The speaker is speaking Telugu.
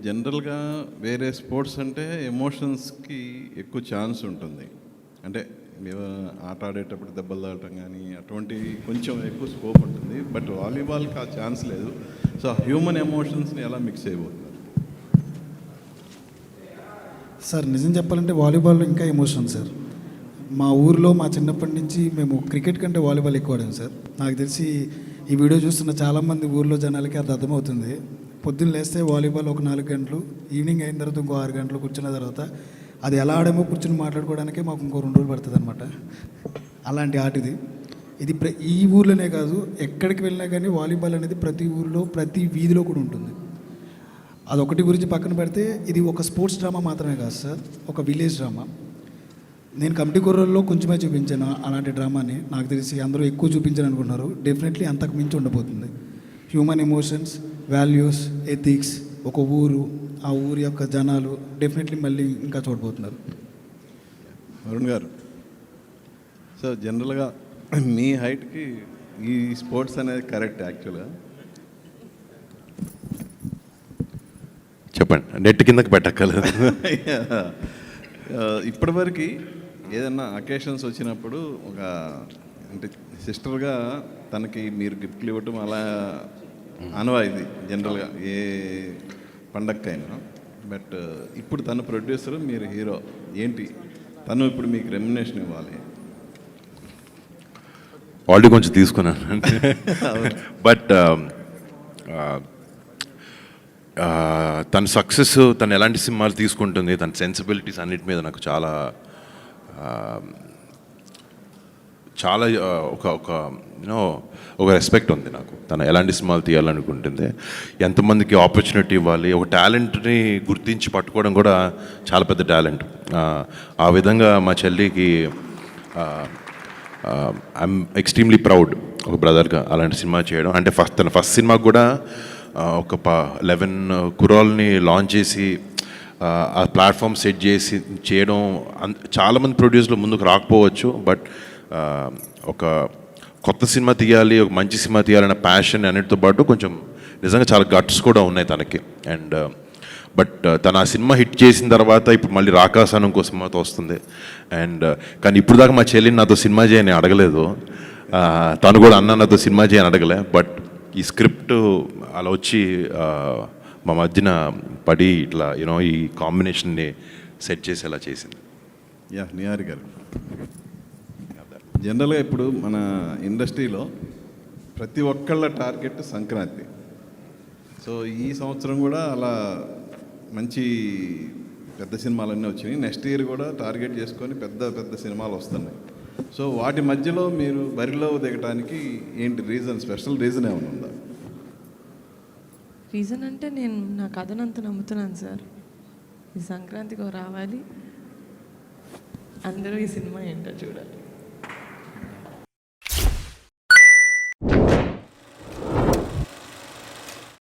జనరల్గా వేరే స్పోర్ట్స్ అంటే ఎమోషన్స్కి ఎక్కువ ఛాన్స్ ఉంటుంది. అంటే మేము ఆట ఆడేటప్పుడు దెబ్బలు తాగటం కానీ అటువంటి కొంచెం ఎక్కువ స్కోప్ ఉంటుంది. బట్ వాలీబాల్కి ఆ ఛాన్స్ లేదు. సో హ్యూమన్ ఎమోషన్స్ని ఎలా మిక్స్ అయిపోతున్నారు? సార్ నిజం చెప్పాలంటే వాలీబాల్లో ఇంకా ఎమోషన్ సార్. మా ఊరిలో మా చిన్నప్పటి నుంచి మేము క్రికెట్ కంటే వాలీబాల్ ఎక్కువ ఆడాం సార్. నాకు తెలిసి ఈ వీడియో చూస్తున్న చాలామంది ఊర్లో జనాలకి అది అర్థమవుతుంది. పొద్దున్న లేస్తే వాలీబాల్ ఒక 4 గంటలు, ఈవినింగ్ అయిన తర్వాత ఇంకో 6 గంటలు కూర్చున్న తర్వాత అది ఎలా ఆడేమో కూర్చుని మాట్లాడుకోవడానికే మాకు ఇంకో 2 రోజులు పడుతుంది అనమాట. అలాంటి ఆట ఇది ఈ ఊర్లోనే కాదు, ఎక్కడికి వెళ్ళినా కానీ వాలీబాల్ అనేది ప్రతి ఊరిలో ప్రతి వీధిలో కూడా ఉంటుంది. అదొకటి గురించి పక్కన పెడితే ఇది ఒక స్పోర్ట్స్ డ్రామా మాత్రమే కాదు సార్, ఒక విలేజ్ డ్రామా. నేను కమిటీ కుర్రల్లో కొంచెమే చూపించాను అలాంటి డ్రామాని. నాకు తెలిసి అందరూ ఎక్కువ చూపించాను అనుకుంటున్నారు. డెఫినెట్లీ అంతకు మించి ఉండబోతుంది. హ్యూమన్ ఎమోషన్స్, వాల్యూస్, ఎథిక్స్, ఒక ఊరు, ఆ ఊరి యొక్క జనాలు డెఫినెట్లీ మళ్ళీ ఇంకా చూడబోతున్నారు. అరుణ్ గారు, సో జనరల్గా మీ హైట్కి ఈ స్పోర్ట్స్ అనేది కరెక్ట్ యాక్చువల్గా? చెప్పండి, నెట్ కిందకి పెట్టక్కర్లేదు. ఇప్పటివరకు ఏదన్నా అకేషన్స్ వచ్చినప్పుడు ఒక అంటే సిస్టర్గా తనకి మీరు గిఫ్ట్లు ఇవ్వటం అలా ఆనవాయితీ జనరల్గా ఏ పండగకైనా. బట్ ఇప్పుడు తను ప్రొడ్యూసర్, మీరు హీరో, ఏంటి తను ఇప్పుడు మీకు రెమ్యునేషన్ ఇవ్వాలి? ఆల్రెడీ కొంచెం తీసుకున్నాను. బట్ తన సక్సెస్, తను ఎలాంటి సినిమాలు తీసుకుంటుంది, తన సెన్సిబిలిటీస్ అన్నిటి మీద నాకు చాలా చాలా ఒక రెస్పెక్ట్ ఉంది నాకు. తను ఎలాంటి సినిమాలు తీయాలనుకుంటుంది, ఎంతమందికి ఆపర్చునిటీ ఇవ్వాలి, ఒక టాలెంట్ని గుర్తించి పట్టుకోవడం కూడా చాలా పెద్ద టాలెంట్. ఆ విధంగా మా చెల్లికి ఐఎమ్ ఎక్స్ట్రీమ్లీ ప్రౌడ్ ఒక బ్రదర్గా అలాంటి సినిమా చేయడం. అంటే తన ఫస్ట్ సినిమాకి కూడా ఒక 11 కుర్రాల్ని లాంచ్ చేసి ఆ ప్లాట్ఫామ్ సెట్ చేసి చేయడం. చాలామంది ప్రొడ్యూసర్లు ముందుకు రాకపోవచ్చు, బట్ ఒక కొత్త సినిమా తీయాలి, ఒక మంచి సినిమా తీయాలన్న ప్యాషన్ అన్నిటితో పాటు కొంచెం నిజంగా చాలా గట్స్ కూడా ఉన్నాయి తనకి. అండ్ బట్ తను ఆ సినిమా హిట్ చేసిన తర్వాత ఇప్పుడు మళ్ళీ రాకాసాను ఇంకో సినిమాతో వస్తుంది. అండ్ కానీ ఇప్పుడు దాకా మా చెల్లిని నాతో సినిమా చేయని అడగలేదు, తను కూడా అన్న నాతో సినిమా చేయని అడగలే. బట్ ఈ స్క్రిప్ట్ అలా వచ్చి మా మధ్యన పడి ఇట్లా ఈ కాంబినేషన్ని సెట్ చేసేలా చేసింది. నిహారి గారు, జనరల్గా ఇప్పుడు మన ఇండస్ట్రీలో ప్రతి ఒక్కళ్ళ టార్గెట్ సంక్రాంతి. సో ఈ సంవత్సరం కూడా అలా మంచి పెద్ద సినిమాలన్నీ వచ్చినాయి. నెక్స్ట్ ఇయర్ కూడా టార్గెట్ చేసుకొని పెద్ద పెద్ద సినిమాలు వస్తున్నాయి. సో వాటి మధ్యలో మీరు బరిలో దిగడానికి ఏంటి రీజన్, స్పెషల్ రీజన్ ఏమైనా ఉందా? రీజన్ అంటే నేను నా కథనంత నమ్ముతున్నాను సార్. ఈ సంక్రాంతికి రావాలి, అందరూ ఈ సినిమా ఏంటో చూడాలి.